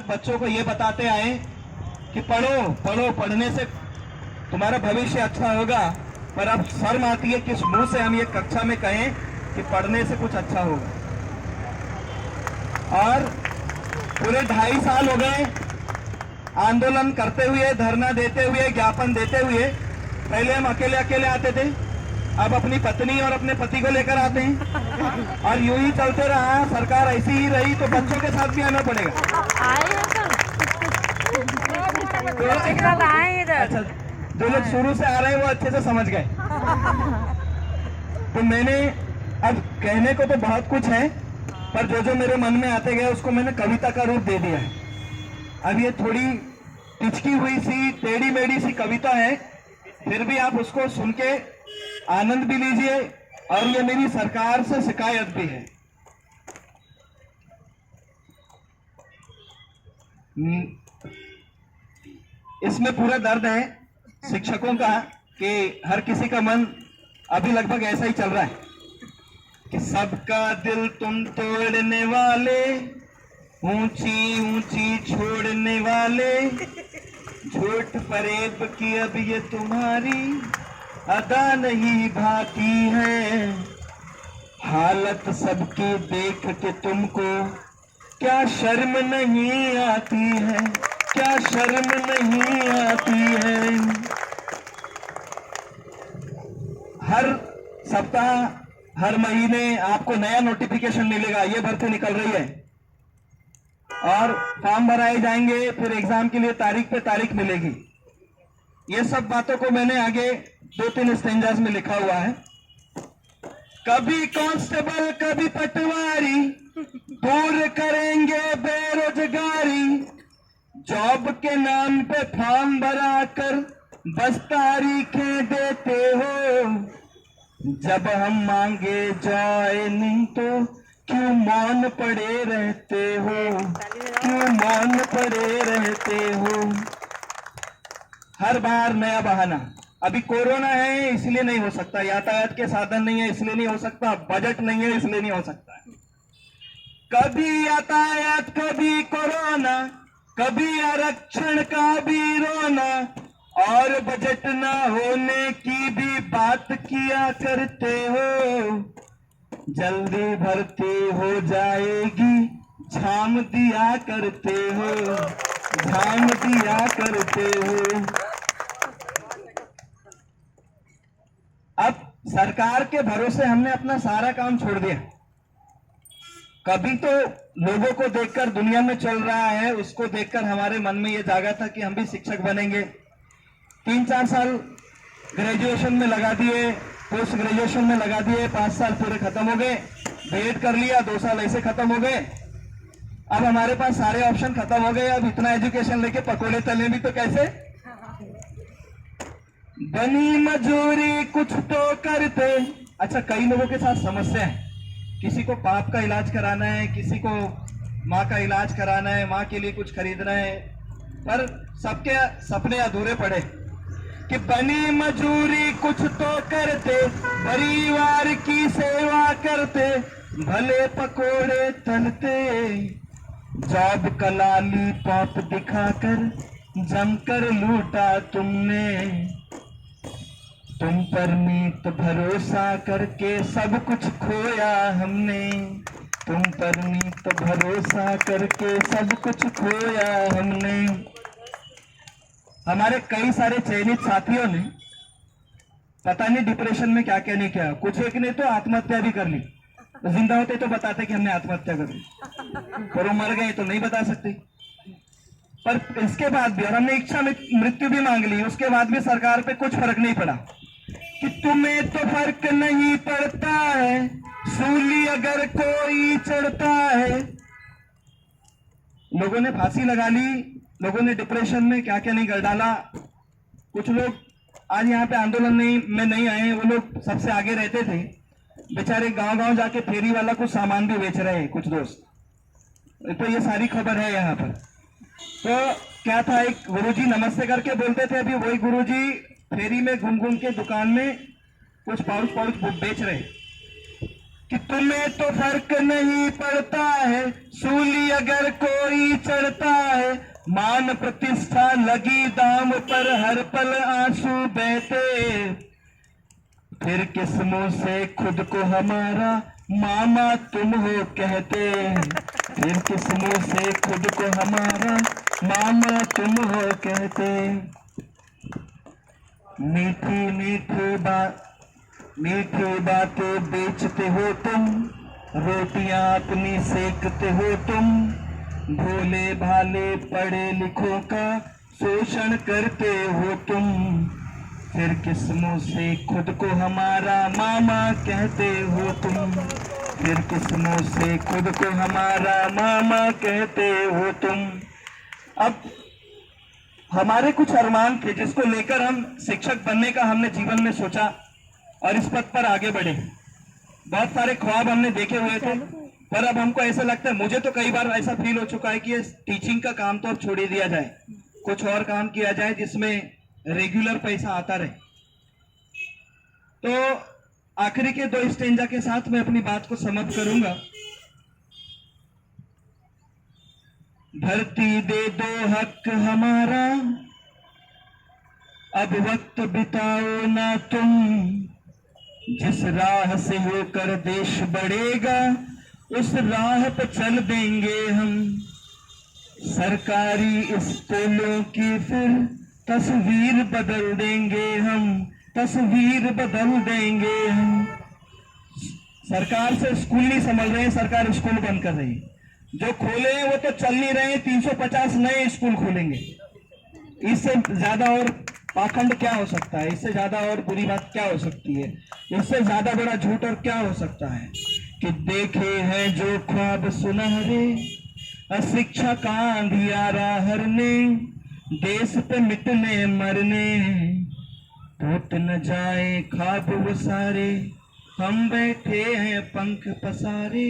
बच्चों को ये बताते आए कि पढ़ो पढ़ो, पढ़ने से तुम्हारा भविष्य अच्छा होगा, पर अब शर्म आती है किस मुंह से हम ये कक्षा में कहें कि पढ़ने से कुछ अच्छा होगा। और पूरे 2.5 साल हो गए आंदोलन करते हुए, धरना देते हुए, ज्ञापन देते हुए। पहले हम अकेले अकेले आते थे, अब अपनी पत्नी और अपने पति को लेकर आते हैं, और यूं ही चलते रहा, सरकार ऐसी ही रही तो बच्चों के साथ भी आना पड़ेगा। अच्छा, जो लोग शुरू से आ रहे हैं वो अच्छे से समझ गए। तो मैंने अब कहने को तो बहुत कुछ है, पर जो जो मेरे मन में आते गए उसको मैंने कविता का रूप दे दिया है। अब ये थोड़ी टिचकी हुई सी, टेढ़ी मेढ़ी सी कविता है, फिर भी आप उसको सुन के आनंद भी लीजिए, और ये मेरी सरकार से शिकायत भी है। इसमें पूरा दर्द है शिक्षकों का कि हर किसी का मन अभी लगभग ऐसा ही चल रहा है कि सबका दिल तुम तोड़ने वाले, ऊंची ऊंची छोड़ने वाले, झूठ फरेब की अब ये तुम्हारी अदा नहीं भाती है। हालत सबकी देख के तुमको क्या शर्म नहीं आती है, क्या शर्म नहीं आती है। हर सप्ताह, हर महीने आपको नया नोटिफिकेशन मिलेगा, ये भर्ती निकल रही है, और फॉर्म भराए जाएंगे, फिर एग्जाम के लिए तारीख पे तारीख मिलेगी। ये सब बातों को मैंने आगे 2-3 स्टेंजास में लिखा हुआ है। कभी कांस्टेबल कभी पटवारी, दूर करेंगे बेरोजगारी, जॉब के नाम पे फॉर्म भरा कर बस तारीखें देते हो, जब हम मांगे ज्वाइनिंग तो क्यों मौन पड़े रहते हो, क्यों मौन पड़े रहते हो। हर बार नया बहाना, अभी कोरोना है इसलिए नहीं हो सकता, यातायात के साधन नहीं है इसलिए नहीं हो सकता, बजट नहीं है इसलिए नहीं हो सकता। कभी यातायात कभी कोरोना, कभी आरक्षण का भी रोना, और बजट ना होने की भी बात किया करते हो। जल्दी भर्ती हो जाएगी झाम दिया करते हो, झाम दिया करते हो। अब सरकार के भरोसे हमने अपना सारा काम छोड़ दिया। कभी तो लोगों को देखकर दुनिया में चल रहा है, उसको देखकर हमारे मन में ये जागा था कि हम भी शिक्षक बनेंगे। 3-4 साल ग्रेजुएशन में लगा दिए, पोस्ट ग्रेजुएशन में लगा दिए, 5 साल पूरे खत्म हो गए, बीएड कर लिया, 2 साल ऐसे खत्म हो गए। अब हमारे पास सारे ऑप्शन खत्म हो गए, अब इतना एजुकेशन लेके पकोड़े तले भी तो कैसे। बनी मजूरी कुछ तो करते। अच्छा, कई लोगों के साथ समस्या है, किसी को पाप का इलाज कराना है, किसी को माँ का इलाज कराना है, माँ के लिए कुछ खरीदना है, पर सबके सपने अधूरे पड़े कि बनी मजूरी कुछ तो करते, परिवार की सेवा करते, भले पकोड़े तलते, जॉब का लॉलीपॉप दिखाकर जमकर लूटा तुमने, तुम पर नीत भरोसा करके सब कुछ खोया हमने, तुम पर नीत भरोसा करके सब कुछ खोया हमने। हमारे कई सारे चयनित साथियों ने पता नहीं डिप्रेशन में क्या क्या नहीं किया, कुछ एक ने तो आत्महत्या भी कर ली। तो जिंदा होते तो बताते कि हमने आत्महत्या कर ली, पर वो मर गए तो नहीं बता सकते। पर इसके बाद भी, और हमने इच्छा मृत्यु भी मांग ली, उसके बाद भी सरकार पे कुछ फर्क नहीं पड़ा कि तुम्हें तो फर्क नहीं पड़ता है, सूली अगर कोई चढ़ता है। लोगों ने फांसी लगा ली, लोगों ने डिप्रेशन में क्या क्या नहीं कर डाला। कुछ लोग आज यहाँ पे आंदोलन में नहीं आए, वो लोग सबसे आगे रहते थे, बेचारे गांव गांव जाके फेरी वाला कुछ सामान भी बेच रहे हैं कुछ दोस्त। तो ये सारी खबर है यहाँ पर। तो क्या था, एक गुरुजी नमस्ते करके बोलते थे, अभी वही गुरुजी फेरी में घूम घूम के दुकान में कुछ पाउच बेच रहे कि तुम्हें तो फर्क नहीं पड़ता है, सूली अगर कोई चढ़ता है। मान प्रतिष्ठा लगी दाम पर, हर पल आंसू बहते, फिर किस मुंह से खुद को हमारा मामा तुम हो कहते, फिर किस मुंह से खुद को हमारा मामा तुम हो कहते। मीठी मीठी बातें बेचते हो तुम, रोटियां अपनी सेकते हो तुम, भोले भाले पढ़े लिखों का शोषण करते हो तुम, फिर किस मुंह से खुद को हमारा मामा कहते हो तुम, फिर किस मुंह से खुद को हमारा मामा कहते हो तुम। अब हमारे कुछ अरमान थे जिसको लेकर हम शिक्षक बनने का हमने जीवन में सोचा और इस पथ पर आगे बढ़े। बहुत सारे ख्वाब हमने देखे हुए थे, पर अब हमको ऐसा लगता है, मुझे तो कई बार ऐसा फील हो चुका है कि ये टीचिंग का काम तो अब छोड़ ही दिया जाए, कुछ और काम किया जाए जिसमें रेगुलर पैसा आता रहे। तो आखिरी के 2 स्टेंजा के साथ मैं अपनी बात को समाप्त करूंगा। धरती दे दो हक हमारा, अब वक्त बिताओ ना तुम, जिस राह से होकर देश बढ़ेगा उस राह पर चल देंगे हम, सरकारी स्कूलों की फिर तस्वीर बदल देंगे हम, तस्वीर बदल देंगे हम। सरकार से स्कूल नहीं संभल रहे हैं, सरकार स्कूल बंद कर रही है। जो खोले हैं वो तो चल नहीं रहे हैं, 350 नए स्कूल खोलेंगे। इससे ज्यादा और पाखंड क्या हो सकता है, इससे ज्यादा और बुरी बात क्या हो सकती है, इससे ज्यादा बड़ा झूठ और क्या हो सकता है कि देखे हैं जो ख्वाब सुनहरे, अशिक्षा का अंधियारा हरने, देश पे मिटने मरने, टूट न जाए ख्वाब वो सारे, हम बैठे हैं पंख पसारे,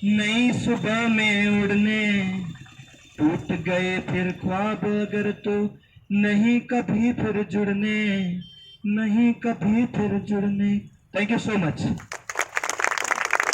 नई सुबह में उड़ने, टूट गए फिर ख्वाब अगर तो नहीं कभी फिर जुड़ने, नहीं कभी फिर जुड़ने। Thank you so much.